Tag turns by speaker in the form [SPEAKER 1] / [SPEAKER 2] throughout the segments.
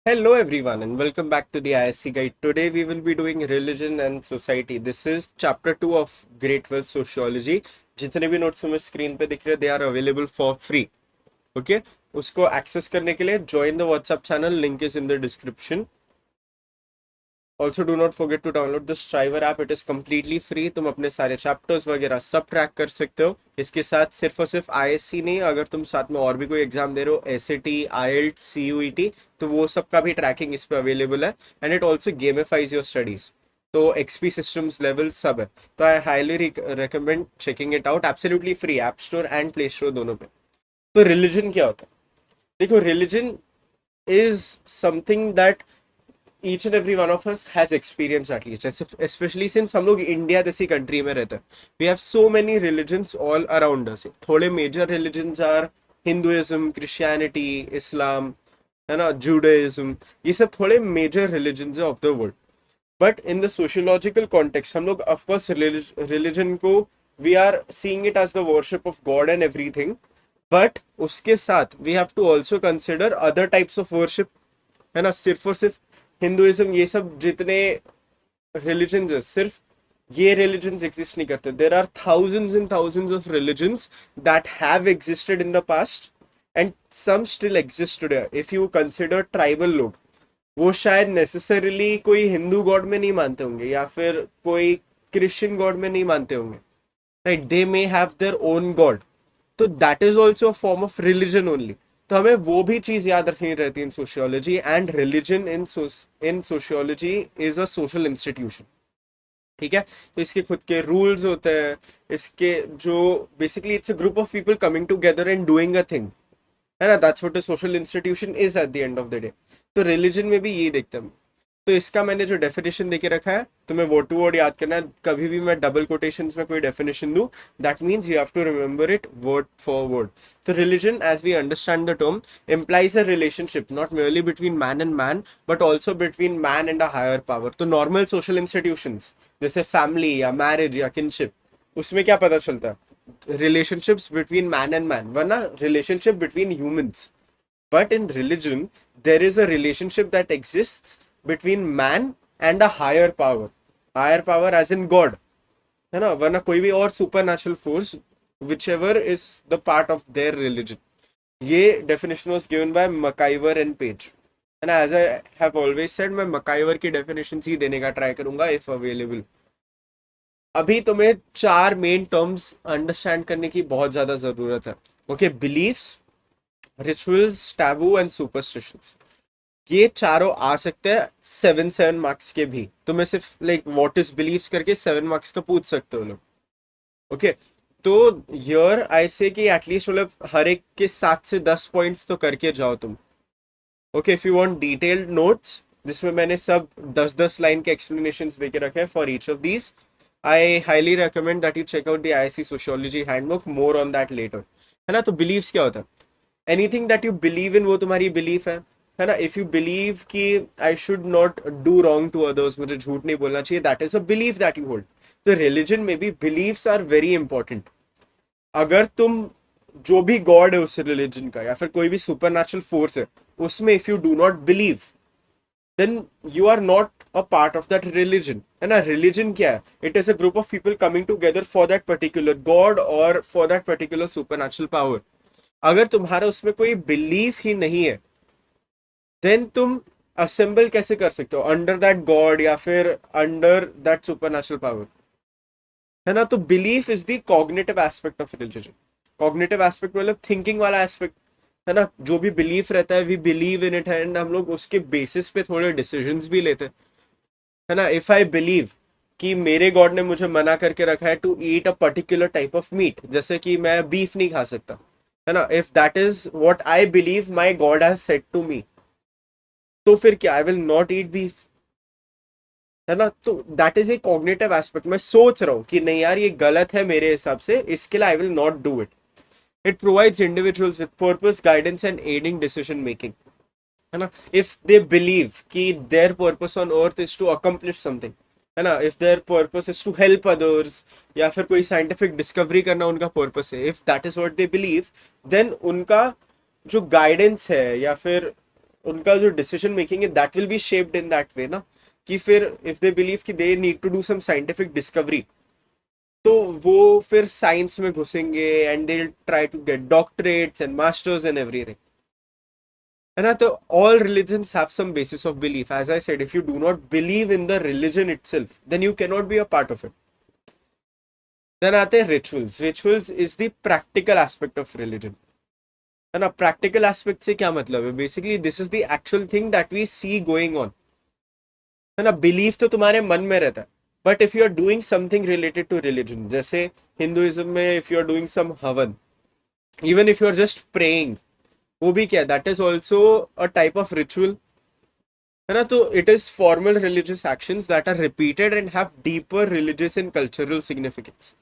[SPEAKER 1] Hello everyone and welcome back to the ISC Guide. Today we will be doing religion and society. This is chapter 2 of Great Wealth Sociology. जितने भी notes हमें screen पे दिख रहे हैं, they are available for free. Okay? उसको access करने के लिए join the WhatsApp channel. Link is in the description. Also do not forget to download the Striver app. It is completely free. तुम अपने सारे चैप्टर्स वगैरह सब ट्रैक कर सकते हो. इसके साथ सिर्फ और सिर्फ ISC नहीं, अगर तुम साथ में और भी कोई एग्जाम दे रहे हो, SAT, IELTS, CUET, तो वो सब का भी ट्रैकिंग इस पे अवेलेबल है. And it also gamifies your studies. तो XP सिस्टम्स लेवल सब है. तो I highly recommend checking it out. Absolutely free, App Store and Play Store दोनों पे. तो रिलीजन क्या होता है? देखो, religion is something that each and every one of us has experienced at least, especially since हम लोग इंडिया जैसी कंट्री में रहते हैं. We have so many religions all around us. थोड़े major religions are Hinduism, Christianity, Islam, है ना, Judaism. ये सब थोड़े major religions of the world. But in the sociological context, हम लोग of course religion को we are seeing it as the worship of God and everything. But उसके साथ we have to also consider other types of worship. है ना, सिर्फ और सिर्फ हिंदुइज्म ये सब जितने रिलीजन्स है, सिर्फ ये रिलीजन्स एग्जिस्ट नहीं करते. There are thousands and thousands of religions that have existed in the past and some still exist today. If you consider tribal लोग, वो शायद नेसेसरीली कोई हिंदू गॉड में नहीं मानते होंगे या फिर कोई क्रिश्चियन गॉड में नहीं मानते होंगे, right? They may have their own god. तो that is also a form of religion only. तो हमें वो भी चीज याद रखनी रहती है in sociology. And religion in sociology is a social institution. ठीक है? तो इसके खुद के रूल्स होते हैं. इसके जो basically it's a group of people coming together and doing a thing, है ना. That's what a social institution is at the end of the day. तो रिलीजन में भी ये देखते हैं. तो इसका मैंने जो डेफिनेशन देके रखा है, तुम्हें वर्ड टू वर्ड याद करना है. कभी भी मैं डबल कोटेशंस में कोई डेफिनेशन दूं, that means you have to remember it word for word. तो religion, as we understand the term, implies a relationship not merely between man and man but also between man and a higher power. तो normal social institutions जैसे family या marriage या kinship, उसमें क्या पता चलता है? Relationships between man and man, वरना relationship between humans. But in religion, there is a relationship that exists between man and a higher power. Higher power as in God. है ना, वरना कोई भी और supernatural force, whichever is the part of their religion. ये definition was given by McIver and Page. And as I have always said, मैं McIver की definitions ही देने का try करूंगा if available. अभी तुम्हें 4 main terms understand करने की बहुत ज्यादा जरूरत है. Okay, beliefs, rituals, taboo and superstitions. ये चारों आ सकते हैं 7 मार्क्स के भी. तुम्हें सिर्फ लाइक व्हाट इज बिलीव्स करके 7 मार्क्स का पूछ सकते हो लोग. ओके, तो हियर आई से कि एटलीस्ट मतलब हर एक के 7 से 10 पॉइंट्स तो करके जाओ तुम. Okay, if you want detailed notes जिसमें मैंने सब 10-10 लाइन के एक्सप्लेनेशंस देके रखे हैं for each of these, I highly recommend that you check out the ISC sociology handbook. More on that later. है ना. तो बिलीव्स क्या होता है? Anything that you believe in, वो तुम्हारी बिलीफ है ना. इफ यू बिलीव कि I should not do wrong to others, मुझे झूठ नहीं बोलना चाहिए, that is a belief that you hold. तो रिलीजन में भी बिलीव्स आर वेरी इंपॉर्टेंट. अगर तुम जो भी गॉड है उस रिलीजन का या फिर कोई भी सुपरनैचुरल फोर्स है उसमें, if you do not believe, then you are not a part of that religion. है ना. रिलीजन क्या है? It is a group of people coming together for that particular god और for that particular supernatural power. अगर तुम्हारा उसमें कोई belief ही नहीं है, देन तुम असेंबल कैसे कर सकते हो अंडर दैट गॉड या फिर अंडर दैट सुपरनैचुरल पावर? है ना. तो belief is the cognitive aspect of religion. Cognitive aspect मतलब थिंकिंग वाला एस्पेक्ट, है ना. जो भी बिलीफ रहता है, we believe in it, and हम लोग उसके बेसिस पे थोड़े डिसीजंस भी लेते हैं. है ना. इफ आई बिलीव कि मेरे गॉड ने मुझे मना करके रखा है to eat a particular type of meat, जैसे कि मैं बीफ नहीं खा सकता, है ना. If that is what I believe my God has said to me, तो फिर क्या? I will not eat beef. है ना. तो that is a cognitive aspect. मैं सोच रहा हूँ कि नहीं यार ये गलत है मेरे हिसाब से, इसके लिए I will not do it. It provides individuals with purpose, guidance and aiding decision making. है ना. इफ दे बिलीव कि their purpose on earth is to accomplish something, है ना, if their purpose is to help others या फिर कोई scientific discovery करना उनका पर्पस है, if that is what they believe, then उनका जो गाइडेंस है या फिर उनका जो डिसीजन मेकिंग है that will be shaped in that way ना, कि फिर इफ दे बिलीव कि they need to do some scientific discovery, तो वो फिर साइंस में घुसेंगे and they try to get doctorates and masters and everything, है ना। तो all religions have some basis of belief, as I said, if you do not believe in the religion itself then you can not be a part of it. Then आते हैं rituals. Rituals is the practical aspect of religion, है ना। Practical aspect से क्या मतलब है? Basically this is the actual thing that we see going on, है ना। बिलीफ तो तुम्हारे मन में रहता है, but if you are doing something related to religion, जैसे हिंदुइज्म में if you are doing some havan, even if you are just praying, वो भी क्या, that is also a type of ritual, है ना। तो it is formal religious actions that are repeated and have deeper religious and cultural significance.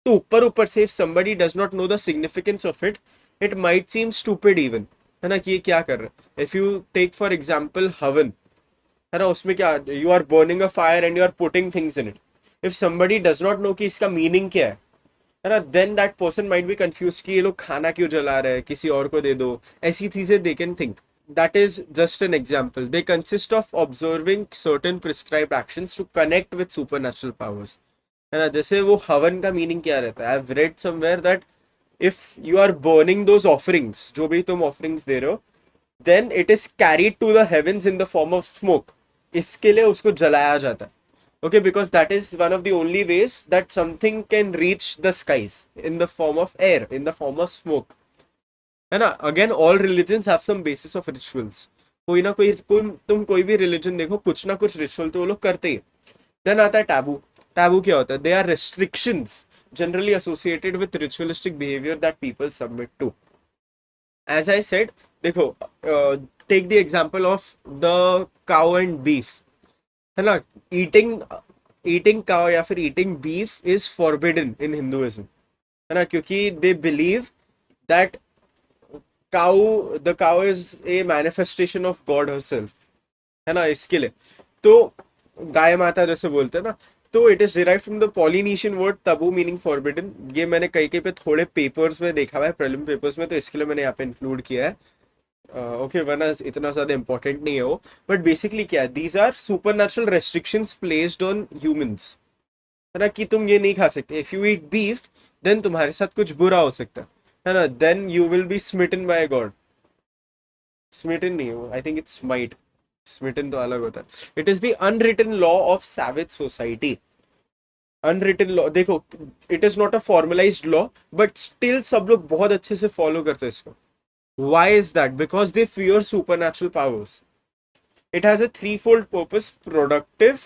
[SPEAKER 1] तो ऊपर ऊपर से if somebody does not know the significance of it, it might seem stupid even, है ना, कि ये क्या कर रहे हैं। If you take for example havan, है ना, उसमें क्या, you are burning a fire and you are putting things in it. If somebody does not know कि इसका मीनिंग क्या है ना, then that person might be confuse कि ये लोग खाना क्यों जला रहे हैं, किसी और को दे दो, ऐसी चीजें they can think. That is just an example. They consist of observing certain prescribed actions to connect with supernatural powers, है ना। जैसे वो हवन का मीनिंग क्या रहता है? I've read somewhere that if you are burning those offerings, जो भी तुम offerings दे रहे हो, then it is carried to the heavens in the form of smoke. इसके लिए उसको जलाया जाता है, okay, because that is one of the only ways that something can reach the skies in the form of air, in the form of smoke, है ना। Again all religions have some basis of rituals. कोई ना कोई तुम कोई भी religion देखो, कुछ ना कुछ रिचुअल तो वो लोग करते ही। देन आता है टैबू। टैबू क्या होता है? They are restrictions generally associated with ritualistic behaviour that people submit to. As I said, देखो, take the example of the cow and beef, है ना। ईटिंग ईटिंग काउ या फिर eating beef is forbidden in Hinduism, है ना, क्योंकि they believe that cow is a manifestation of God herself, है ना। इसके लिए तो गाय माता जैसे बोलते हैं ना, तो it is derived from the Polynesian word Tabu meaning forbidden. ये मैंने कई कई पे थोड़े पेपर्स में देखा हुआ है, प्रीलिम पेपर्स में, तो इसके लिए मैंने यहाँ पे इंक्लूड किया है। ओके, वरना इतना ज्यादा इंपॉर्टेंट नहीं है वो। बट बेसिकली क्या है, these are super natural restrictions placed on humans, है ना, कि तुम ये नहीं खा सकते। If you eat beef then तुम्हारे साथ कुछ बुरा हो सकता है ना, then you will be smitten by god. Smitten नहीं हो, I think it's smite, smitten तो अलग होता है। It is the unwritten law of savage society. Unwritten law, देखो, it is not a formalised law, but still सब लोग बहुत अच्छे से फॉलो करते हैं इसको। Why is that? Because they fear supernatural powers. It has a threefold purpose: productive,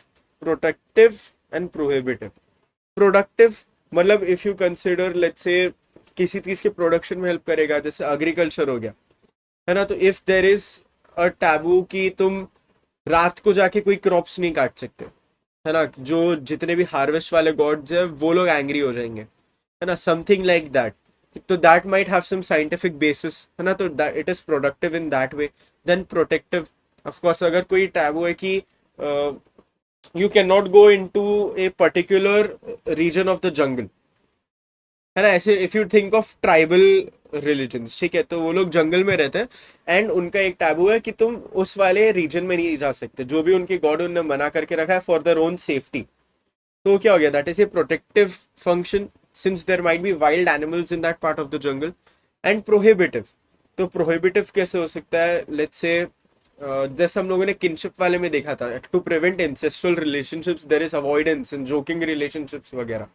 [SPEAKER 1] protective and prohibitive. Productive मतलब if you consider, let's say, किसी चीज के प्रोडक्शन में हेल्प करेगा, जैसे एग्रीकल्चर हो गया, है ना। तो if there is a taboo कि तुम रात को जाके कोई क्रॉप्स नहीं काट सकते, है ना, जो जितने भी हार्वेस्ट वाले गॉड्स है वो लोग एंग्री हो जाएंगे, है ना, समथिंग लाइक दैट। तो that might have some scientific basis, है ना। तो it is productive in that way. Then protective, of course, अगर कोई टैबू है कि you can not go in to a particular region of the jungle, है ना। ऐसे if you think of tribal religions, ठीक है, तो वो लोग जंगल में रहते हैं एंड उनका एक टैबू है कि तुम उस वाले रीजन में नहीं जा सकते, जो भी उनके गॉड उन्होंने मना करके रखा है फॉर देयर ओन सेफ्टी। तो क्या हो गया? That is a protective function, since there might be wild animals in that part of the jungle. And prohibitive, तो प्रोहिबिटिव कैसे हो सकता है? लेट्स से, जैसे हम लोगों ने किनशिप वाले में देखा था, to prevent incestual relationships there is avoidance in joking relationships वगैरह।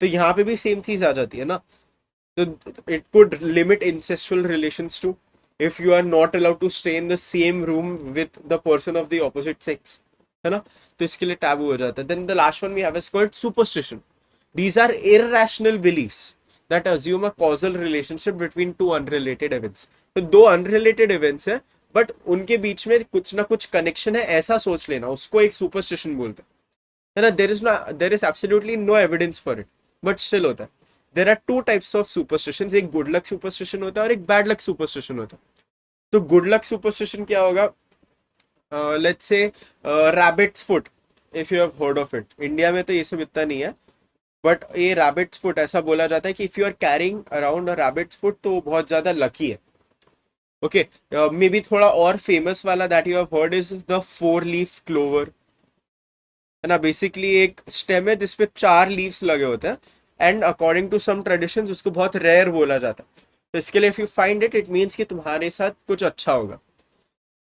[SPEAKER 1] तो यहाँ पे भी सेम चीज आ जाती है ना। तो it could limit incestual relations too, if you are not allowed to stay in the same room with the person of the opposite sex, है ना। तो इसके लिए टैबू हो जाता है। then the last one we have is called superstition. These are irrational beliefs that assume a causal relationship between two unrelated events. तो दो unrelated events है, बट उनके बीच में कुछ ना कुछ कनेक्शन है, ऐसा सोच लेना, उसको एक सुपरस्टिशन बोलते हैं, है ना। There is absolutely no evidence for it, but still होता है। There are two types of superstition, एक गुड लक सुपरस्टिशन होता है और एक बैड लक सुपरस्टिशन होता है। तो गुड लक सुपरस्टिशन क्या होगा? Let's say rabbits foot, if you have heard of it. India में तो ये सब इतना नहीं है, बट ये रैबिट्स फुट ऐसा बोला जाता है कि if you are carrying around a rabbit's foot तो वो बहुत ज्यादा लकी है। ओके, मे बी थोड़ा और फेमस वाला that you have heard is the 4 leaf clover, है ना। बेसिकली एक स्टेम है जिसपे 4 लीव्स लगे होते हैं, and according to some traditions उसको बहुत रेयर बोला जाता है। तो इसके लिए if you find it, it means कि तुम्हारे साथ कुछ अच्छा होगा,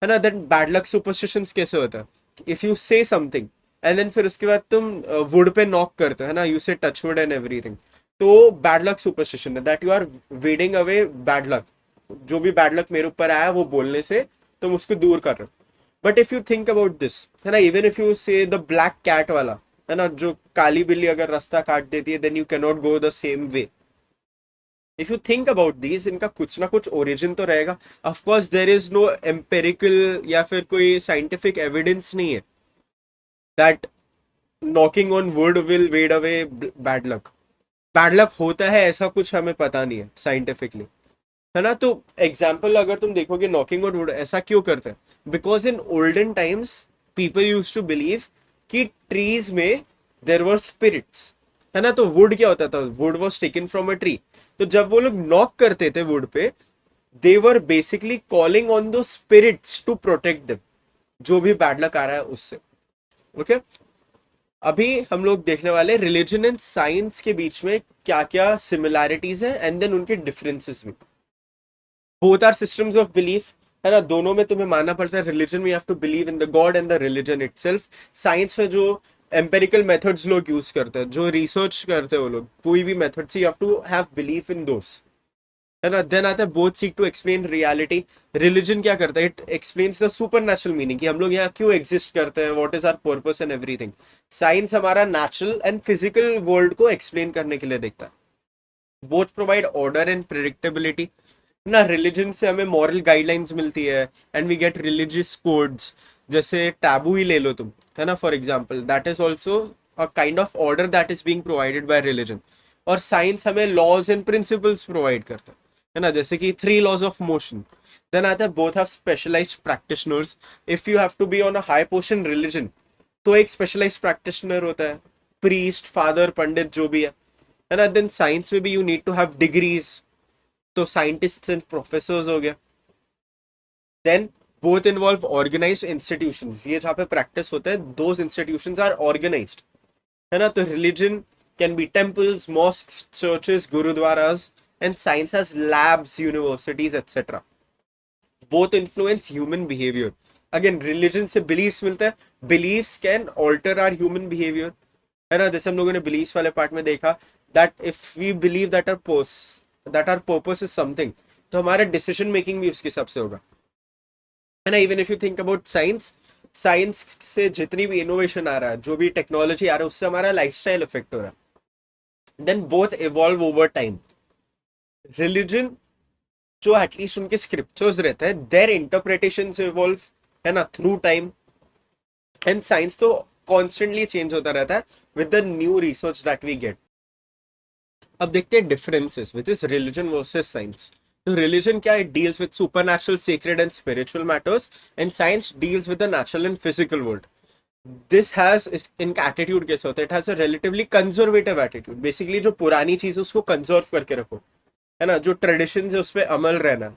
[SPEAKER 1] है ना। देन बैड लक सुपरस्टिशंस कैसे होता है, if you say something and then फिर उसके बाद तुम वुड पे नॉक करते हो, है ना, you say touch wood and everything, तो बैड लक सुपरस्टिशन है, that you are warding away bad luck. जो भी बैड लक मेरे ऊपर आया वो बोलने से तुम उसको दूर कर रहे हो। But if you think about this, है ना, इवन इफ यू से द ब्लैक कैट वाला, है ना, जो काली बिल्ली अगर रास्ता काट देती है, then you can not go the same way. If you think about these, इनका कुछ ना कुछ ओरिजिन तो रहेगा। Of course there is no empirical या फिर कोई साइंटिफिक एविडेंस नहीं है that knocking on wood will ward away bad luck. Bad luck होता है ऐसा कुछ हमें पता नहीं है साइंटिफिकली, है ना। तो एग्जाम्पल अगर तुम देखोगे नॉकिंग ऑन वुड ऐसा क्यों करते हैं, because in olden times people use to believe कि ट्रीज में देर वर स्पिरिट्स, है ना। तो वुड क्या होता था, would was taken from a tree. तो जब वो लोग नॉक करते थे वुड पे, दे वर बेसिकली कॉलिंग ऑन दो स्पिरिट्स टू प्रोटेक्ट देम, जो भी बैड लक आ रहा है उससे। ओके, अभी हम लोग देखने वाले रिलीजन एंड साइंस के बीच में क्या क्या सिमिलैरिटीज है, एंड देन उनके डिफरेंसेस भी। Both are systems of belief, है ना, दोनों में तुम्हें मानना पड़ता है। रिलीजन में you have to believe in the God and the religion itself. Science में जो एम्पेरिकल मेथड्स लोग यूज करते हैं, जो रिसर्च करते हैं वो लोग, कोई भी मेथड से you have to have belief in those, है ना। देन आता है both seek to explain reality. Religion क्या करता है, it explains the super natural meaning, कि हम लोग यहाँ क्यों एग्जिस्ट करते हैं, what is our purpose and everything. Science हमारा नेचुरल एंड फिजिकल वर्ल्ड को एक्सप्लेन करने के लिए देखता है। Both provide order and predictability, ना। रिलीजन से हमें मॉरल गाइडलाइंस मिलती है and we get religious codes. जैसे टैबू ही ले लो तुम, है ना, for example, that is also a kind of order that is being provided by religion. और साइंस हमें लॉज एंड प्रिंसिपल्स प्रोवाइड करता है ना, जैसे कि 3 लॉज ऑफ मोशन। देन आता है both have specialised practitioners. If you have to be on a high position religion, तो एक स्पेशलाइज्ड प्रैक्टिशनर होता है, प्रीस्ट, फादर, पंडित, जो भी है ना। देन साइंस में भी you need to have degrees, तो साइंटिस्ट एंड प्रोफेसर्स हो गया। Then both involve organised institutions, ये जहाँ पे प्रैक्टिस होता है, दोज इंस्टीट्यूशंस आर ऑर्गेनाइज्ड, है ना। तो religion can be temples, mosques, churches, gurudwaras, and science has labs, universities etcetera. Both influence human behaviour. Again religion से बिलीव्स मिलता है, believes can alter our human behaviour, है ना। जैसे हम लोगों ने बिलीव्स वाले पार्ट में देखा that if we believe that our purpose is something, तो हमारा डिसीजन मेकिंग भी उसके हिसाब से होगा, है ना। Even if you think about science, science से जितनी भी इनोवेशन आ रहा है, जो भी टेक्नोलॉजी आ रहा है, उससे हमारा लाइफस्टाइल इफेक्ट हो रहा है। Then both evolve over time. Religion जो एटलीस्ट उनके स्क्रिप्चर्स रहते हैं, देयर इंटरप्रिटेशन इवॉल्व, है ना, थ्रू टाइम। एंड साइंस तो कॉन्स्टेंटली चेंज होता रहता है with the new research that we get. अब देखते हैं differences which is religion versus science. तो रिलीजन क्या है, deals with supernatural, sacred and spiritual matters, and science deals with the natural and physical world. This has, इनका attitude कैसे होता है, it has a relatively conservative attitude. Basically जो पुरानी चीज है उसको कंजर्व करके रखो, है ना, जो ट्रेडिशन है उस पर अमल रहना।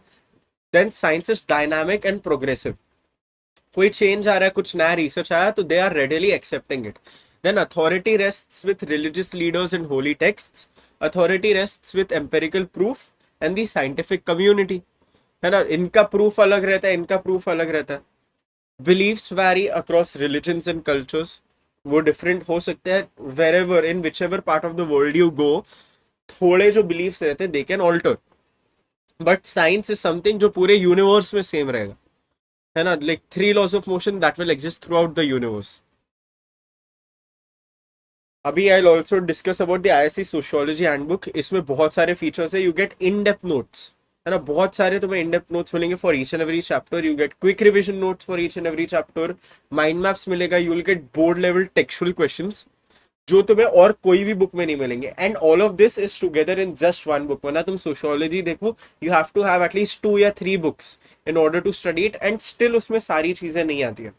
[SPEAKER 1] Then science is dynamic and progressive. कोई चेंज आ रहा है, कुछ नया रिसर्च आया, तो they are readily accepting it. Then authority rests with religious leaders and holy texts. Authority rests with empirical proof and the scientific community, है ना। इनका प्रूफ अलग रहता है, इनका प्रूफ अलग रहता है। Believes vary across religions and cultures, वो डिफरेंट हो सकते हैं wherever, in whichever part of the world you go. थोड़े जो बिलीव्स रहते हैं they can alter, but science is something जो पूरे यूनिवर्स में सेम रहेगा, है ना। Like 3 laws of motion that will exist throughout the universe. अभी I also discuss about the ISC sociology handbook. इसमें बहुत सारे फीचर्स है, you get in depth notes, है ना, बहुत सारे तुम्हें इन डेप्थ नोट्स मिलेंगे for each and every chapter. You get quick revision notes for each and every chapter, mind maps मिलेगा, you will get board level textual questions जो तुम्हें और कोई भी बुक में नहीं मिलेंगे। And all of this is together in just one book. वरना तुम सोशियोलॉजी देखो, you have to have at least 2 या 3 books in order to study it, and still उसमें सारी चीजें नहीं आती है।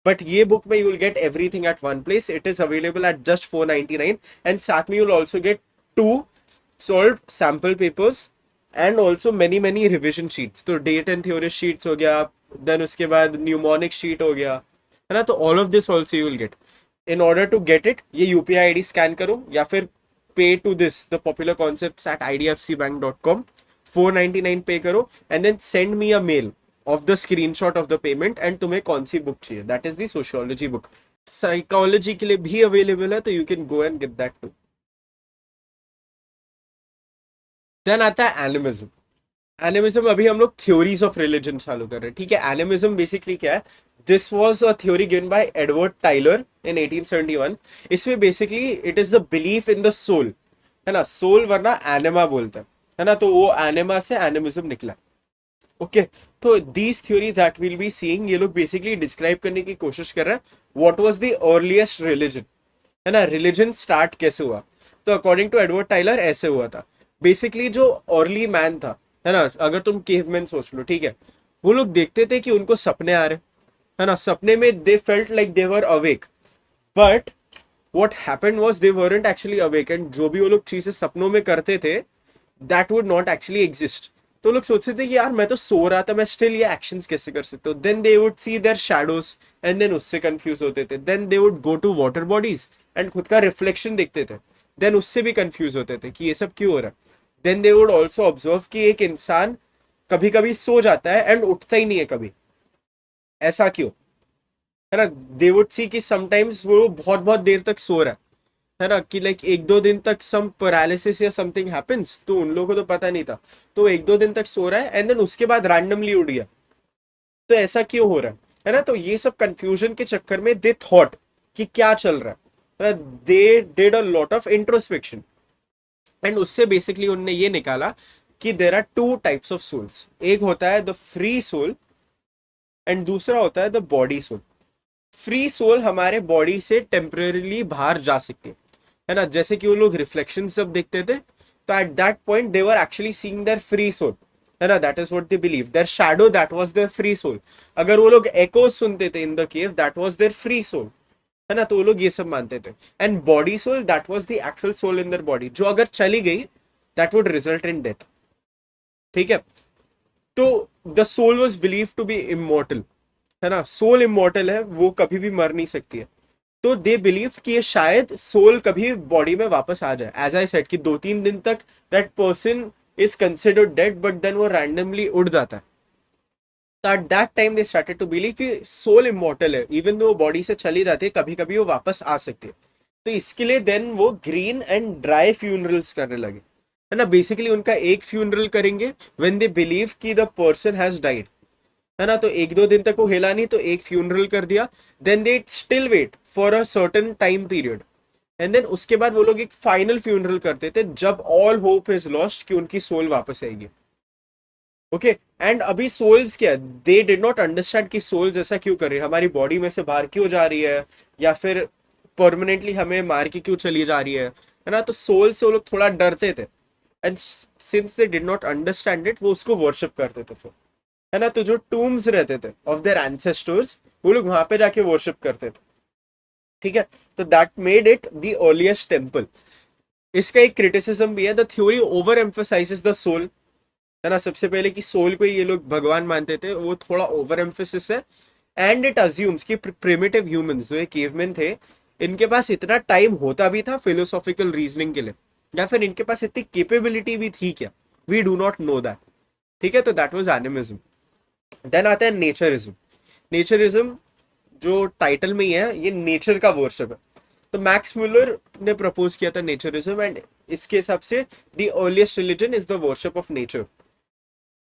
[SPEAKER 1] बट ये बुक में you will get everything at one place. It is available at just 499, and साथ में you will also gate 2 solve sample papers and also many many revision sheets, तो डेट एंड थ्योरी शीट्स हो गया, then उसके बाद mnemonic sheet हो गया, है ना। तो all of this also you will get. In order to get it, ये यूपीआई आईडी स्कैन करो या फिर pay to this the popular concepts at idfcbank.com, 499 pay करो and then send me a mail of the screenshot of the payment एंड तुम्हें कौन सी book चाहिए। That is the sociology book. Psychology के लिए भी अवेलेबल है, तो you can go and get that to. Then आता है एनिमिज्म। एनिमिज्म अभी हम लोग थ्योरीज ऑफ रिलीजन चालू कर रहे हैं, ठीक है। एनिमिज्म बेसिकली क्या है? This was a theory given by Edward Tylor in 1871। इसमें basically it is the belief in the soul, है ना। सोल वरना एनिमा बोलते हैं, है ना। तो वो एनिमा से एनिमिज्म निकला। ओके, तो these theory that will be seeing, ये लोग बेसिकली डिस्क्राइब करने की कोशिश कर रहे हैं what was the earliest religion, है ना। रिलीजन स्टार्ट कैसे हुआ? तो अकॉर्डिंग टू एडवर्ड टाइलर ऐसे हुआ था। बेसिकली जो अर्ली मैन था, है ना, अगर तुम केवमैन सोच लो, ठीक है, वो लोग देखते थे कि उनको सपने आ रहे, है ना। सपने में they felt like they were awake, but what happened was they weren't actually awake, and जो भी वो लोग चीजें सपनों में करते थे that would not actually exist. तो लोग सोचते थे कि यार मैं तो सो रहा था, मैं स्टिल ये एक्शंस कैसे कर सकता हूँ। Then they would see their shadows and then उससे कंफ्यूज होते थे। Then they would go to water bodies and खुद का रिफ्लेक्शन देखते थे, देन उससे भी कंफ्यूज होते थे कि ये सब क्यों हो रहा है। Then they would also observe कि एक इंसान कभी कभी सो जाता है एंड उठता ही नहीं है कभी, ऐसा क्यों, है ना। दे वुड सी कि समटाइम्स वो बहुत बहुत देर तक सो रहा है ना, कि लाइक एक दो दिन तक सम पैरालिसिस या समथिंग हैपेंस, तो उन लोगों को तो पता नहीं था। तो एक दो दिन तक सो रहा है एंड देन उसके बाद रैंडमली उठ गया, तो ऐसा क्यों हो रहा है ना। तो ये सब कंफ्यूजन के चक्कर में दे थॉट कि क्या चल रहा है, they did a lot of introspection and उससे बेसिकली उन्होंने ये निकाला कि there are two types of souls. एक होता है द फ्री सोल एंड दूसरा होता है the body soul. Free soul हमारे बॉडी से टेम्परेरीली बाहर जा सकती है ना। जैसे कि वो लोग रिफ्लेक्शन जब देखते थे, तो at that point they were actually seeing their free soul, है ना। That is what they believe, their shadow that was their free soul. अगर वो लोग एको सुनते थे in the cave, that was their free soul, है ना। तो वो लोग ये सब मानते थे। And body soul, that was the actual soul in their body, जो अगर चली गई that would result in death, ठीक है। तो the soul was believe to be immortal, है ना। सोल इमोर्टल है, वो कभी भी मर नहीं सकती है। तो दे बिलीव कि ये शायद सोल कभी बॉडी में वापस आ जाए। एज आई सेड कि 2-3 दिन तक that person is considered dead, but then वो रैंडमली उड़ जाता है। तो at that time they started to believe कि सोल इमोर्टल है, इवन दो वो बॉडी से चली जाती है कभी कभी वो वापस आ सकती है। तो इसके लिए देन वो ग्रीन एंड ड्राई फ्यूनरल्स करने लगे, है ना। बेसिकली उनका एक फ्यूनरल करेंगे व्हेन दे बिलीव कि द पर्सन हैज डाइड, है ना। तो एक दो दिन तक वो हिला नहीं, तो एक फ्यूनरल कर दिया। Then they still wait for a certain time period and then उसके बाद वो लोग एक फाइनल फ्यूनरल करते थे जब ऑल होप इज लॉस्ट कि उनकी सोल वापस आएगी। ओके, एंड अभी सोल्स क्या, दे डिड नॉट अंडरस्टैंड कि सोल्स ऐसा क्यों कर रही है, हमारी बॉडी में से बाहर क्यों जा रही है, या फिर परमानेंटली हमें मार के क्यों चली जा रही है ना। तो सोल से वो लोग थोड़ा डरते थे and since they did not understand it, वो उसको वर्शिप करते थे फिर, है ना। तो जो टूम्स रहते थे ऑफ देयर एंसेस्टर्स, वो लोग वहां पे जाके वर्शिप करते थे, ठीक है। तो that made it the earliest temple. इसका एक क्रिटिसिज्म भी है, the theory over emphasises the soul, है ना। सबसे पहले कि सोल को ये लोग भगवान मानते थे, वो थोड़ा ओवर एम्फोसिस है। एंड इट अज्यूम्स कि प्रिमिटिव ह्यूमंस जो केवमैन थे, इनके पास इतना टाइम होता भी था फिलोसॉफिकल रीजनिंग के लिए, या फिर इनके पास इतनी केपेबिलिटी भी थी क्या, we do not know that, ठीक है। तो दैट वाज एनिमिज्म। देन आता है नेचरिज्म। नेचरिज्म जो टाइटल में ही है, ये नेचर का वर्शिप है। तो मैक्स म्यूलर ने प्रपोज किया था नेचरिज्म, एंड इसके हिसाब से the earliest religion is the worship of nature,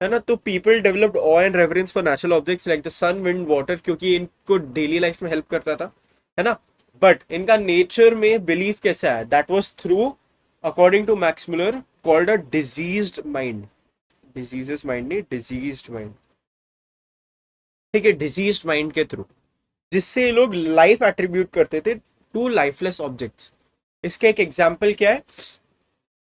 [SPEAKER 1] है ना। तो people developed awe and reverence for natural objects like the sun, wind, water, क्योंकि इनको डेली लाइफ में हेल्प करता था, है ना। बट इनका नेचर में बिलीफ कैसे आया, that was through, according to Max Muller, called a diseased mind. Diseases mind नहीं, डिजीज्ड माइंड, ठीक है। डिजीज्ड माइंड के थ्रू, जिससे ये लोग लाइफ एट्रीब्यूट करते थे टू लाइफलेस ऑब्जेक्ट्स। इसका एक एग्जाम्पल क्या है,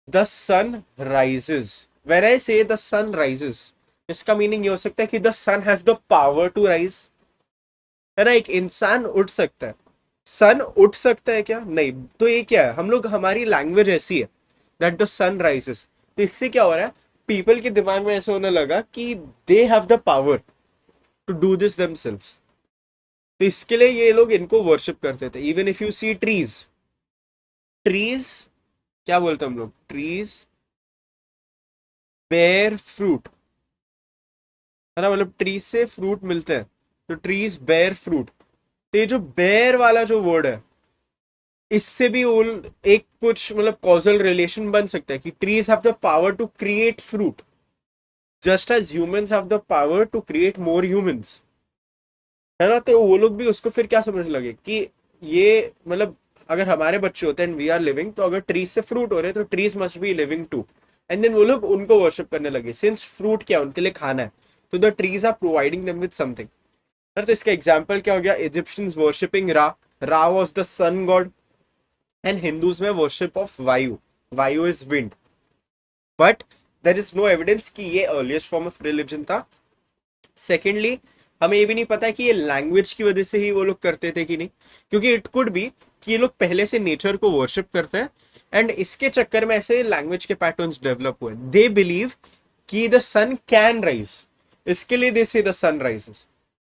[SPEAKER 1] the sun rises. When I say the sun rises, इसका मीनिंग ये हो सकता है कि the sun has the power to rise, है ना। एक इंसान उठ सकता है, सन उठ सकता है क्या, नहीं। तो ये क्या है, हम लोग, हमारी लैंग्वेज ऐसी है दैट द सन राइजेस। तो इससे क्या हो रहा है, पीपल के दिमाग में ऐसा होने लगा कि they have the power to do this themselves, तो इसके लिए ये लोग इनको वर्शिप करते थे। Even if you see trees, trees क्या बोलते हैं हम लोग, ट्रीज बेयर फ्रूट, है ना, मतलब ट्रीज से फ्रूट मिलते हैं, तो ट्रीज बेयर फ्रूट। तो ये जो बेयर वाला जो वर्ड है, इससे भी वो एक कुछ मतलब कॉजल रिलेशन बन सकता है कि trees have the power to create fruit just as humans have the power to create more humans, है ना। तो वो लोग भी उसको फिर क्या समझने लगे कि ये मतलब अगर हमारे बच्चे होते हैं वी आर लिविंग, तो अगर ट्रीज से फ्रूट हो रहे हैं तो trees must be living too. And then वो लोग उनको वर्शिप करने लगे, सिंस फ्रूट क्या उनके लिए खाना है, तो the trees are providing them with something. तो इसका एग्जाम्पल क्या हो गया, Egyptians worshipping Ra, Ra was the sun god, and Hindus में worship of Vayu, Vayu is wind. But there is no evidence कि ये अर्लीस्ट फॉर्म ऑफ रिलीजन था। सेकेंडली, हमें ये भी नहीं पता कि ये लैंग्वेज की वजह से ही वो लोग करते थे कि नहीं, क्योंकि इट कुड बी कि ये लोग पहले से नेचर को वर्शिप करते हैं एंड इसके चक्कर में ऐसे लैंग्वेज के पैटर्न्स डेवलप हुए। दे बिलीव कि द सन कैन राइज, इसके लिए दे से द सन राइजेस,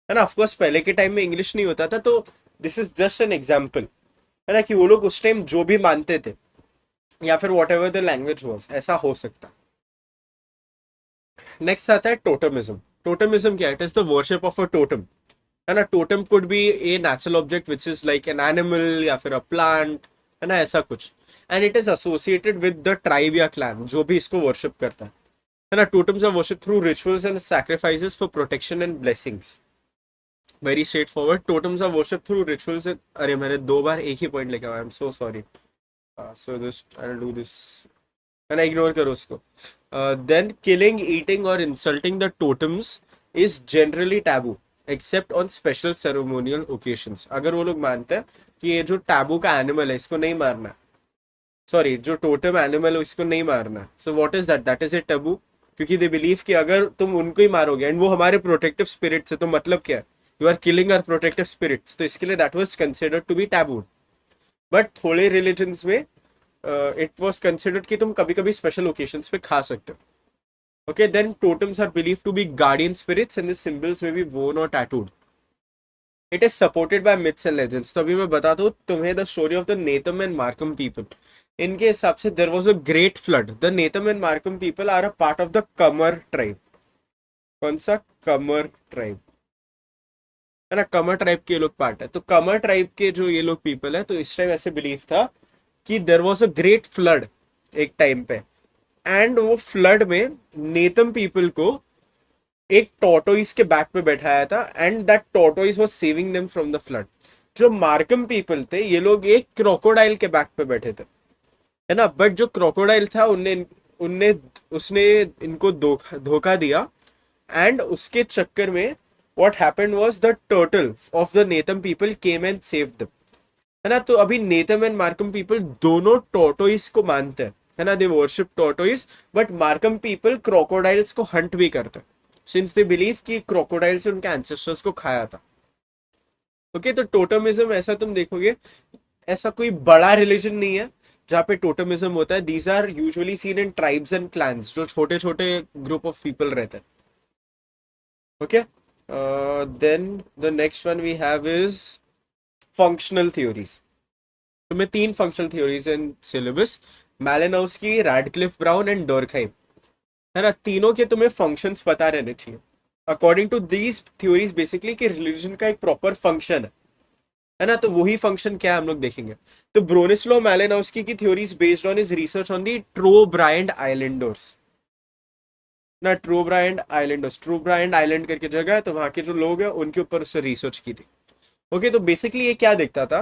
[SPEAKER 1] है ना। ऑफकोर्स पहले के टाइम में इंग्लिश नहीं होता था, तो this is just an example, है ना, कि वो लोग उस टाइम जो भी मानते थे या फिर what ever the language was, ऐसा हो सकता। नेक्स्ट आता है टोटमिज्म। टोटमिज्म क्या है, it is the worship of a totem, है ना। Totem could be a natural object which is like an animal या फिर अ प्लांट, है ना, ऐसा कुछ। And it is associated with the tribe या क्लैन जो भी इसको वर्शिप करता है ना। Totems are worship through rituals and sacrifices for protection and blessings. Very straightforward, totems are worship through rituals. अरे मैंने 2 बार एक ही पॉइंट लिखा, I am so sorry. So just I will do this, है ना, इग्नोर करो उसको। Then killing, eating और insulting the totems is generally taboo except on special ceremonial occasions. अगर वो लोग मानते हैं कि ये जो टैबू का एनिमल है इसको नहीं मारना, सॉरी जो टोटम एनिमल है इसको नहीं मारना, so what is that, that is A taboo. क्योंकि दे बिलीव कि अगर तुम उनको ही मारोगे एंड वो हमारे प्रोटेक्टिव स्पिरिट्स है, तो मतलब क्या है, you are killing our protective spirits, तो इसके लिए that was considered to be taboo. But थोड़े रिलीजन्स में इट वाज कंसिडर्ड कि तुम कभी कभी स्पेशल ओकेशंस पे खा सकते हो। Okay, then totems are believed to be guardian spirits and the symbols may be worn or tattooed. It is supported by myths and legends. तो अभी मैं बताता हूँ तुम्हें the story of the Netham and Markham people. इनके हिसाब से there was a great flood. The Netham and Markham people are a part of the Kamar tribe. कौन सा, Kamar tribe, है ना, कमर ट्राइब के लोग पार्ट है। तो कमर ट्राइब के जो ये लोग पीपल है, तो इस टाइम ऐसे बिलीव था कि there was a great flood एक टाइम पे, एंड वो फ्लड में नेतम पीपल को एक टॉर्टोइस के बैक पे बैठाया था and that tortoise was saving them from the flood. जो मार्कम पीपल थे ये लोग एक क्रोकोडाइल के बैक पे बैठे थे, है ना। बट जो क्रोकोडाइल था उनने उनने उसने इनको धोखा दिया एंड उसके चक्कर में what happened was the turtle of the Netam people came and saved them, है ना। तो अभी नेतम एंड मार्कम पीपल दोनों टॉर्टोइस को मानते हैं, है ना, they worship tortoise. But Markam people crocodiles को हंट भी करते हैं सिंस दे बिलीव कि क्रोकोडाइल से उनके एंसेस्टर्स को खाया था। ओके, तो टोटमिज्म ऐसा तुम देखोगे ऐसा कोई बड़ा रिलीजन नहीं है जहाँ पे टोटमिज्म होता है। These are usually seen in tribes and clans, जो छोटे छोटे ग्रुप ऑफ पीपल रहते हैं। Okay, then the next one we have is functional theories. तुम्हें 3 functional theories in syllabus, Malinowski, Radcliffe Brown and Durkheim, है ना। तीनों के तुम्हें फंक्शंस पता रहने चाहिए। According to these theories basically कि रिलीजन का एक प्रॉपर फंक्शन है ना। तो वही फंक्शन क्या है हम लोग देखेंगे। तो ब्रोनिस्लो मैलिनोव्स्की की theories based on his research on the Trobriand islanders ना, ट्रोब्रायंड आइलैंडर्स, ट्रोब्रायंड आइलैंड करके जगह है, तो वहां के जो लोग हैं उनके ऊपर उससे रिसर्च की थी। ओके, तो बेसिकली ये क्या देखता था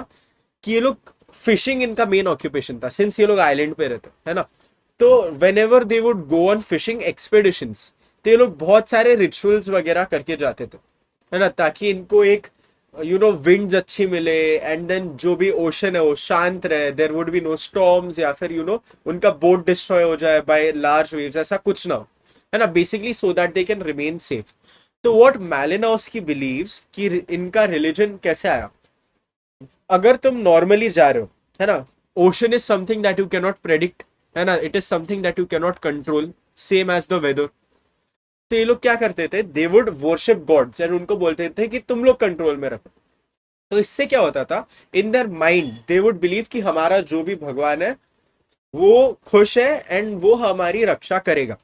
[SPEAKER 1] कि ये लोग फिशिंग इनका मेन ऑक्यूपेशन था सिंस ये लोग आइलैंड पे रहते, है ना। तो when ever they would go on fishing expeditions, तो ये लोग बहुत सारे रिचुअल्स वगैरह करके जाते थे, है ना, ताकि इनको एक विंड्स अच्छी मिले एंड देन जो भी ओशन है वो शांत रहे, there would be no storms या फिर उनका बोट डिस्ट्रॉय हो जाए बाय लार्ज वेव्स, ऐसा कुछ ना हो, है ना, basically so that they can remain safe. तो व्हाट मैलिनोव्स्की बिलीव्स कि इनका रिलीजन कैसे आया, अगर तुम नॉर्मली जा रहे हो, है ना, ocean is something that you can not predict, है ना, it is something that you can not control, same as the weather. तो ये लोग क्या करते थे, they would worship gods and उनको बोलते थे कि तुम लोग कंट्रोल में रखो। तो इससे क्या होता था, in their mind they would believe कि हमारा जो भी भगवान है वो खुश है एंड वो हमारी रक्षा करेगा,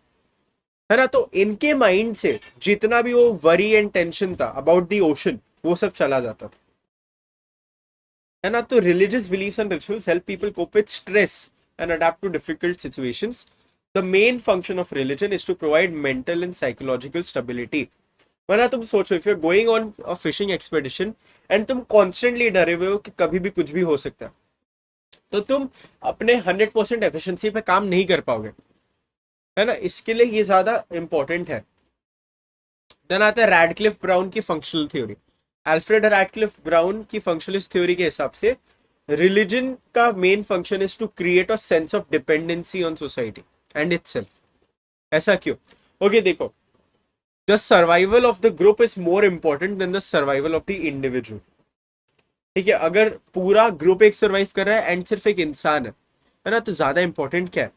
[SPEAKER 1] है ना। तो इनके माइंड से जितना भी वो वरी एंड टेंशन था अबाउट द ओशन वो सब चला जाता था, है ना। तो religious beliefs and rituals help people cope with stress and adapt to difficult situations. The main function of religion is to provide mental and psychological stability. वरना तुम सोचो, if you are going on a fishing expedition and तुम constantly डरे हुए हो कि कभी भी कुछ भी हो सकता है, तो तुम अपने 100% एफिशिएंसी पे काम नहीं कर पाओगे, है ना। इसके लिए ये ज्यादा इंपॉर्टेंट है। देन आता है रैडक्लिफ ब्राउन की functional theory. Alfred Radcliffe Brown की फंक्शनलिस्ट थ्योरी के हिसाब से रिलीजन का main function is to create a sense of dependency on society and itself. ऐसा क्यों? ओके देखो, the survival of the group is more important than the survival of the individual. ठीक है, अगर पूरा ग्रुप एक सर्वाइव कर रहा है एंड सिर्फ एक इंसान है ना, तो ज्यादा इंपॉर्टेंट क्या है?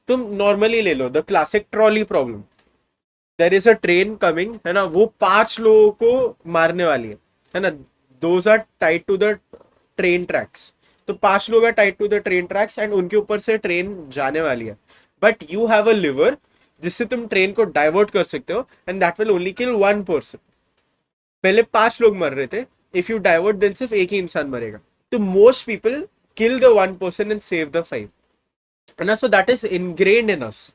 [SPEAKER 1] तुम नॉर्मली ले लो the classic trolley problem. There is a train coming, है ना, वो 5 लोगों को मारने वाली है ना। Those are tied to the train tracks. तो 5 लोग are tied to the train tracks and उनके ऊपर से ट्रेन जाने वाली है, but you have a lever जिससे तुम ट्रेन को डाइवर्ट कर सकते हो and that will only kill 1 person. पहले 5 लोग मर रहे थे, इफ यू डाइवर्ट देन सिर्फ एक ही इंसान मरेगा। तो most people kill the 1 person and save the 5, है ना। So that is ingrained in us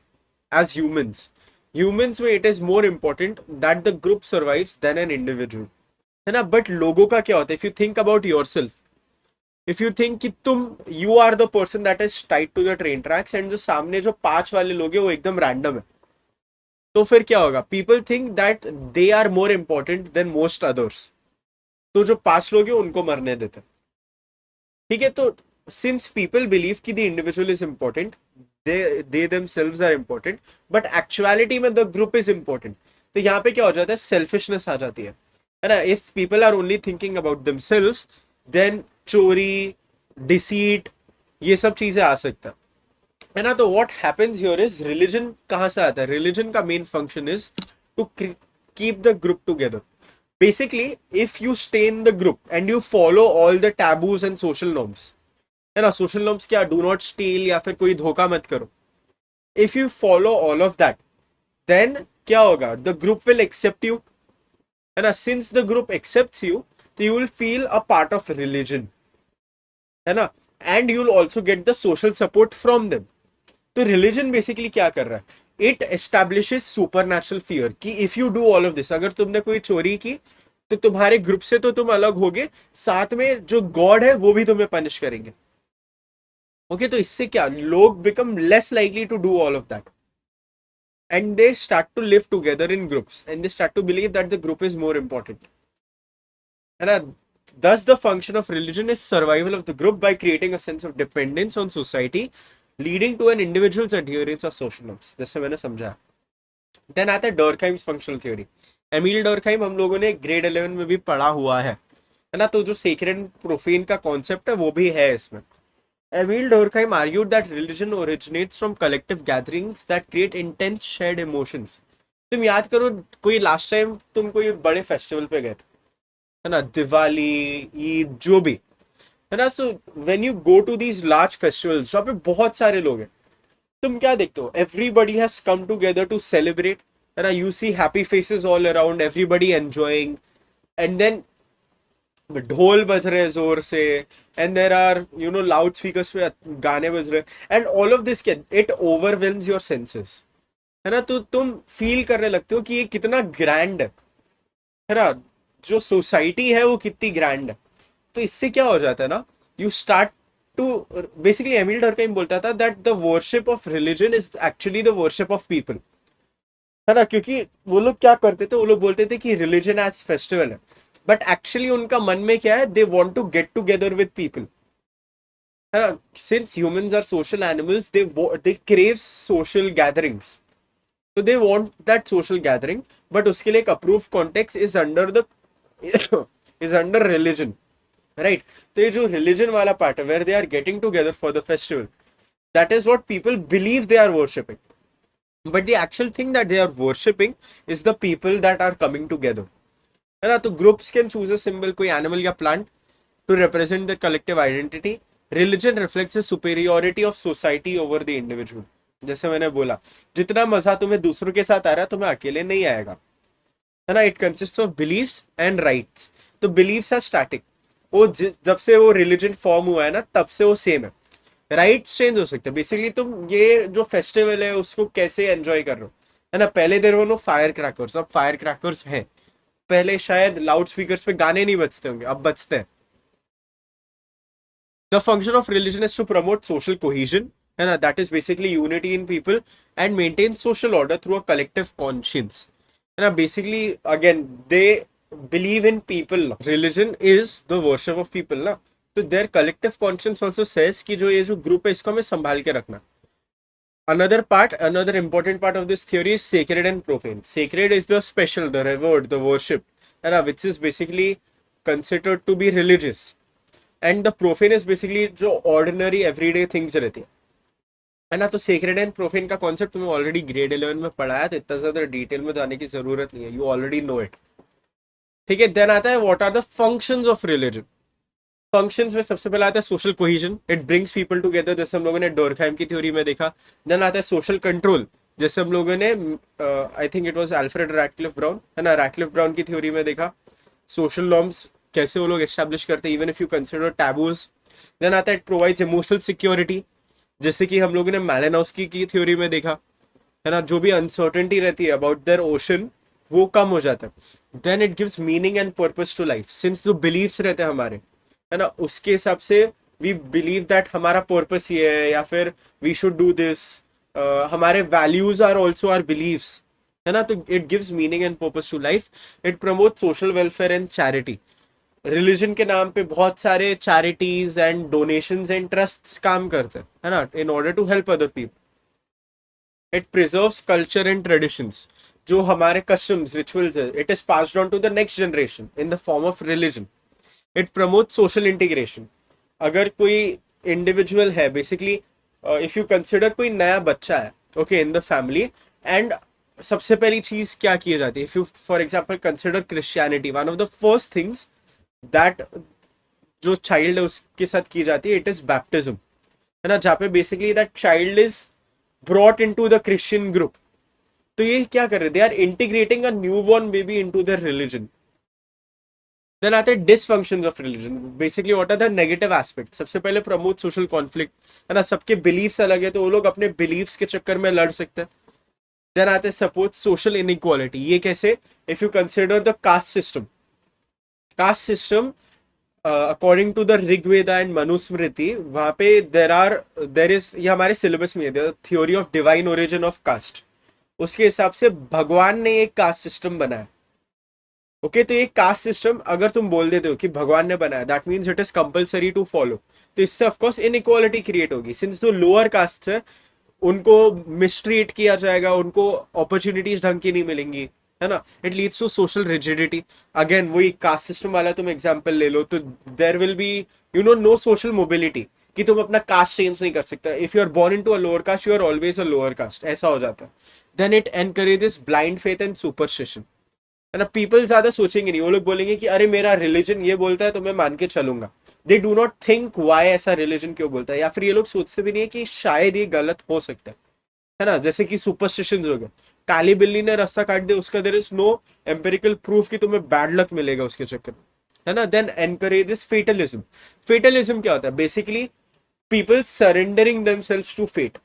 [SPEAKER 1] as humans में it is more important that the group survives than an individual, है ना। बट लोगों का क्या होता है, if you think about yourself, if you think कि तुम you are the person that is tied to the train tracks and जो सामने जो 5 वाले लोग हैं वो एकदम रैंडम है, तो फिर क्या होगा? People think that they are more important than most others, तो जो 5 लोग हैं उनको मरने देते। ठीक है, तो सिंस पीपल बिलीव कि the individual is important, they themselves are important, but actuality में the group is important। तो यहाँ पे क्या हो जाता है, सेल्फिशनेस आ जाती है ना। If people are only thinking about themselves, then चोरी, डिसीट, ये सब चीजें आ सकता है ना। तो what happens here is, religion कहाँ से आता है? रिलीजन का main function is to keep the group together. Basically if you stay in the group and you follow all the taboos and social norms, है ना। सोशल नॉर्म्स क्या? Do not steal या फिर कोई धोखा मत करो। If you follow all of that, then क्या होगा? The group will accept you, है ना। Since the group accepts you, तो you will feel a part of religion, है ना, and you will also get the social support from them. तो religion basically क्या कर रहा है? It establishes supernatural fear कि if you do all of this, अगर तुमने कोई चोरी की तो तुम्हारे ग्रुप से तो तुम अलग होगे, साथ में जो गॉड है वो भी तुम्हें पनिश करेंगे। ओके, तो इससे क्या, लोग become less likely to do all of that and they start to live together in groups and they start to believe that the group is more important, है ना। Thus, the function of religion is survival of the group by creating a sense of dependence on society, leading to an individual's adherence of social norms. जैसे मैंने समझा। Then आता है डॉर्कहाइम्स functional theory. Emil डॉर्कहाइम हम लोगों ने ग्रेड 11 में भी पढ़ा हुआ है ना। तो जो सेक्रेड एंड प्रोफेन का कॉन्सेप्ट है वो भी है इसमें। Emil Durkheim argued that religion originates from collective gatherings that create intense shared emotions. तुम याद करो, कोई लास्ट टाइम तुम कोई बड़े फेस्टिवल पे गए थे, है ना, दिवाली, ईद, जो भी, है ना। So when you go to these large festivals जहाँ पे बहुत सारे लोग हैं, तुम क्या देखते हो? Everybody has come together to celebrate, है ना। You see happy faces all around, everybody enjoying, and then ढोल बज रहे जोर से, and there are loud speakers पे गाने बज रहे, and all of this it overwhelms your senses, है ना। तो तुम फील करने लगते हो कि ये कितना ग्रैंड है ना, जो सोसाइटी है वो कितनी ग्रैंड है। तो इससे क्या हो जाता है ना, you start to, basically Emile Durkheim बोलता था that the worship of religion is actually the worship of people, है ना। क्योंकि वो लोग क्या करते थे, वो लोग बोलते थे कि रिलीजन एज फेस्टिवल है, बट एक्चुअली उनका मन में क्या है, they want to get together with people, है ना। Since humans are social animals, they crave social gatherings, तो they want that social gathering, but उसके लिए एक approve context is under the is under religion, right. तो ये जो religion वाला पार्ट है, where they are getting together for the festival, that is what people believe they are worshipping, but the actual thing that they are worshipping is the people that are coming together, है ना. तो groups can choose a symbol, कोई animal या plant, to represent the collective identity. Religion reflects the superiority of society over the individual. जैसे मैंने बोला, जितना मजा तुम्हें दूसरों के साथ आ रहा है तुम्हें अकेले नहीं आएगा, है ना. It consist of believes and rites. तो बिलीव्स आर स्टैटिक, वो जब से वो रिलीजन फॉर्म हुआ है ना तब से वो सेम है. राइट्स चेंज हो सकते हैं. बेसिकली तुम ये जो फेस्टिवल है उसको कैसे एंजॉय कर रहे हो, है ना. पहले देर वो नो फायर क्रैकर्स, अब फायर क्रैकर्स हैं. पहले शायद लाउड स्पीकर्स पे गाने नहीं बजते होंगे, अब बजते हैं. The function of religion is to promote social cohesion, है ना. That is basically unity in people and maintain social order through a collective conscience, है ना. Basically again they believe in people. Religion is the worship of people ना. तो their collective conscience also says कि जो ये जो group है इसको हमें संभाल के रखना. Another important part of this theory is sacred and profane. Sacred is the special, the revered, the worship, and which is basically considered to be religious. And the profane is basically जो ordinary everyday things रहती है ना. तो sacred and profane का concept तुम्हें already grade 11 में पढ़ाया, तो इतना ज़्यादा डिटेल में जाने की ज़रूरत नहीं है. You already know it. ठीक है. देन आता है what are the functions of religion. Functions में सबसे पहले आता है social cohesion. It brings people together, जैसे हम लोगों ने डोरखाइम की थ्योरी में देखा. देन आता है सोशल कंट्रोल, जैसे हम लोगों ने I think it was Alfred Radcliffe Brown, है ना, रैटक्लिफ ब्राउन की थ्योरी में देखा. सोशल नॉर्म्स कैसे वो लोग एस्टैब्लिश करते हैं, even if you consider taboos. Then आता है इट प्रोवाइड्स इमोशनल सिक्योरिटी, जैसे कि हम लोगों ने मैलिनोव्स्की की थ्योरी में देखा, है ना. जो भी अनसर्टेनिटी रहती है अबाउट देयर ओशन वो कम हो जाता है. Then it gives meaning and purpose to life, since जो बिलीव्स रहते हैं हमारे, है ना, उसके हिसाब से वी बिलीव दैट हमारा पर्पस ये है या फिर वी शुड डू दिस. हमारे values are also are believes, है ना. तो it gives meaning and purpose to life. It promote social welfare and charity. Religion के नाम पे बहुत सारे charities and donations and trusts काम करते हैं, है ना, in order to help other people. It preserves culture and traditions. जो हमारे कस्टम्स रिचुअल्स है, it is passed on to the next generation in the form of religion. It promote social integration. अगर कोई इंडिविजुअल है, basically if you consider कोई नया बच्चा है, okay, in the family, and सबसे पहली चीज क्या की जाती है, if you for example consider Christianity, one of the first things that जो चाइल्ड है उसके साथ की जाती है, इट इज बैप्टिज्म, है ना. जहाँ पे basically that child is brought into the Christian group. तो ये क्या कर रहे हैं, they are integrating a new born baby into their religion. Then आते हैं dysfunctions of religion. Basically what are the negative aspect. सबसे पहले प्रमोट सोशल कॉन्फ्लिक्ट, है ना. सबके बिलीफ्स अलग है तो वो लोग अपने बिलीफ्स के चक्कर में लड़ सकते हैं. देन आते हैं सपोर्ट सोशल इनइक्वालिटी. ये कैसे, if you consider the caste system. Caste system according to the Rigveda and Manusmriti, वहां पे देर इज, ये हमारे सिलेबस में है, theory of divine origin of caste. उसके हिसाब से भगवान ने एक कास्ट सिस्टम बनाया. ओके, तो ये कास्ट सिस्टम अगर तुम बोल देते हो कि भगवान ने बनाया, that means it is compulsory to follow. तो इससे ऑफकोर्स इनइक्वालिटी क्रिएट होगी, सिंस जो लोअर कास्ट है उनको मिसट्रीट किया जाएगा, उनको अपॉर्चुनिटीज ढंग की नहीं मिलेंगी, है ना. It leads to social rigidity. Again वही कास्ट सिस्टम वाला तुम एग्जाम्पल ले लो, तो there will be no social mobility, कि तुम अपना कास्ट चेंज नहीं कर सकता. If you are born in to a lower caste, you are always a lower caste, ऐसा हो जाता है. Then it encourages blind faith and superstition, है ना. पीपल ज्यादा सोचेंगे नहीं, वो लोग बोलेंगे कि अरे मेरा रिलीजन ये बोलता है तो मैं मान के चलूंगा. They do not think Y ऐसा रिलीजन क्यों बोलता है, या फिर ये लोग सोचते भी नहीं है कि शायद ये गलत हो सकता है ना. जैसे कि सुपरस्टिशंस हो गए, काली बिल्ली ने रास्ता काट दिया, उसका there is no empirical proof कि तुम्हें बैड लक मिलेगा उसके चक्कर में, है ना. Then encourages fatalism. फेटलिज्म क्या होता है, basically people surrendering themselves to fate,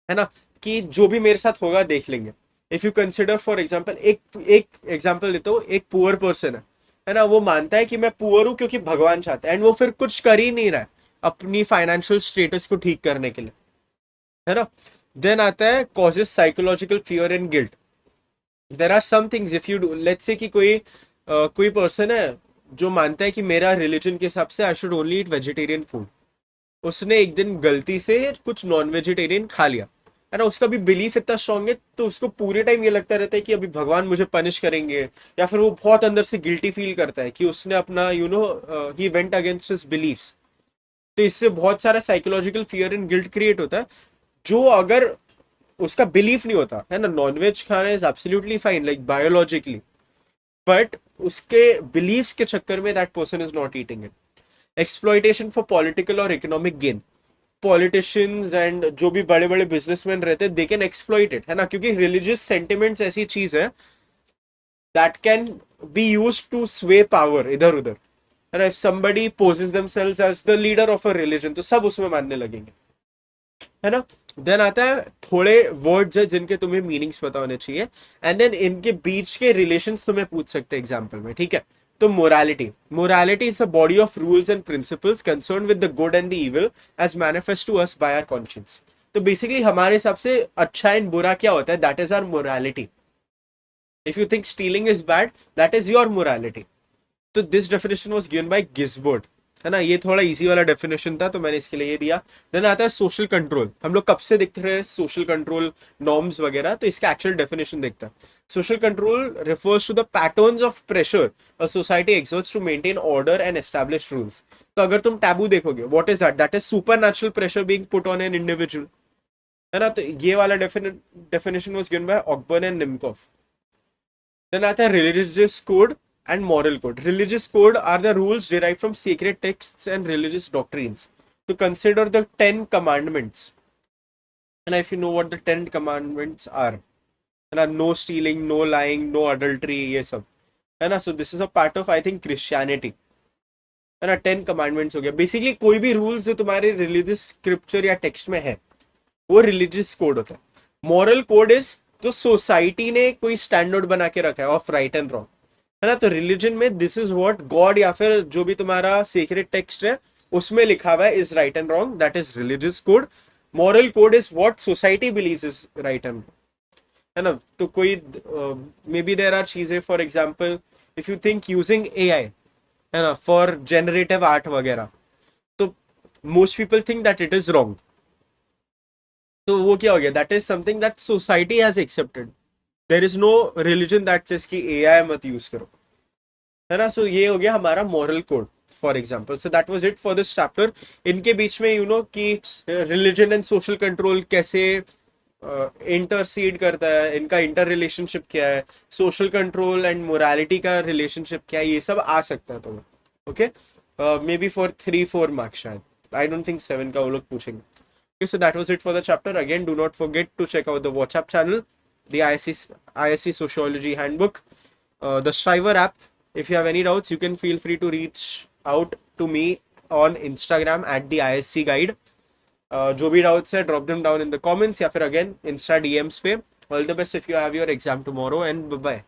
[SPEAKER 1] है ना, कि जो भी मेरे साथ होगा देख लेंगे. If you consider for example, एक एक एग्जाम्पल देता हूँ, एक पुअर पर्सन है ना, वो मानता है कि मैं पुअर हूं क्योंकि भगवान चाहता है, एंड वो फिर कुछ कर ही नहीं रहा है अपनी फाइनेंशियल स्टेटस को ठीक करने के लिए, है ना. देन आता है causes psychological fear and guilt. There are some things if you do, let's say कि कोई पर्सन है जो मानता है कि मेरा रिलीजन के हिसाब से I should only eat vegetarian food. उसने एक दिन गलती से कुछ नॉन वेजिटेरियन खा लिया, है ना. उसका भी बिलीफ इतना स्ट्रांग है तो उसको पूरे टाइम ये लगता रहता है कि अभी भगवान मुझे पनिश करेंगे, या फिर वो बहुत अंदर से गिल्टी फील करता है कि उसने अपना he went against his beliefs. तो इससे बहुत सारा psychological fear and guilt create होता है, जो अगर उसका बिलीफ नहीं होता है ना, नॉनवेज खाना is absolutely fine like biologically, but उसके बिलीव्स के चक्कर में that person is not eating it. Exploitation for political और इकोनॉमिक गेन. पॉलिटिशियंस एंड जो भी बड़े बड़े बिजनेसमैन रहते हैं, दे कैन एक्सप्लॉइट इट, है ना, क्योंकि रिलीजियस सेंटिमेंट्स ऐसी चीज है that can be use to sway power इधर उधर, है ना. If somebody poses themselves as the leader of a religion, तो सब उसमें मानने लगेंगे, है ना. देन आता है थोड़े वर्ड्स है जिनके तुम्हें मीनिंग्स पता होने चाहिए, एंड देन इनके बीच के रिलेशंस तुम्हें पूछ सकते हैं एग्जाम्पल में, ठीक है. तो morality. Morality is the body of rules and principles concern with the good and the evil as manifest to us by our conscience. तो बेसिकली हमारे हिसाब से अच्छा एंड बुरा क्या होता है, that is our morality. If you think stealing is bad, that is your morality. तो this definition was given by Gisbert, है ना. ये थोड़ा इजी वाला डेफिनेशन था तो मैंने इसके लिए ये दिया. देन आता है सोशल कंट्रोल. हम लोग कब से देखते रहे सोशल कंट्रोल नॉर्म्स वगैरह, तो इसका एक्चुअल डेफिनेशन देखता है. Social control refers to the patterns of pressure a society exerts to maintain order and establish rules. तो अगर तुम टैबू देखोगे, what is that, that is supernatural pressure being put on an individual, है ना. तो ये वाला definition was given by Ogburn and Nimkoff. Then आता है religious code and moral code. Religious code are the rules derived from sacred texts and religious doctrines. To consider the 10 commandments. And if you know what the 10 commandments are, no stealing, no lying, no adultery, ये सब, है ना. So this is a part of I think Christianity, है ना. 10 commandments हो गया. Basically कोई भी rules जो तुम्हारे religious scripture या text में है, वो religious code होता है. Moral code is जो society ने कोई standard बना के रखा है of right and wrong, है ना. तो रिलीजन में दिस इज व्हाट गॉड या फिर जो भी तुम्हारा सीक्रेट टेक्स्ट है उसमें लिखा हुआ है is right and wrong, that is religious code. Moral code is what society believes is right and wrong, है ना. तो कोई मे बी देयर आर चीजें, for example if you think using AI, है ना, फॉर जनरेटिव आर्ट वगैरह, तो most people think that it is wrong. तो वो क्या हो गया, that is something that society has accepted. There is no religion that says कि एआई मत यूज करो, है ना. सो ये हो गया हमारा moral code for example. So that was it for this chapter. इनके बीच में कि रिलीजन एंड सोशल कंट्रोल कैसे इंटरसीड करता है, इनका इंटर रिलेशनशिप क्या है, सोशल कंट्रोल एंड मोरालिटी का रिलेशनशिप क्या है, ये सब आ सकता है तुम्हें. Okay, maybe for 3-4 marks शायद. आई डोंट थिंक 7 का वो लोग पूछेंगे. Okay, so that was it for the chapter. Again, do not forget to check out the WhatsApp channel, the ISC Sociology Handbook, the Striver app. If you have any doubts, you can feel free to reach out to me on Instagram at the ISC Guide. जो भी doubts है, drop them down in the comments या फिर again Insta DMs पे. All the best if you have your exam tomorrow and bye bye.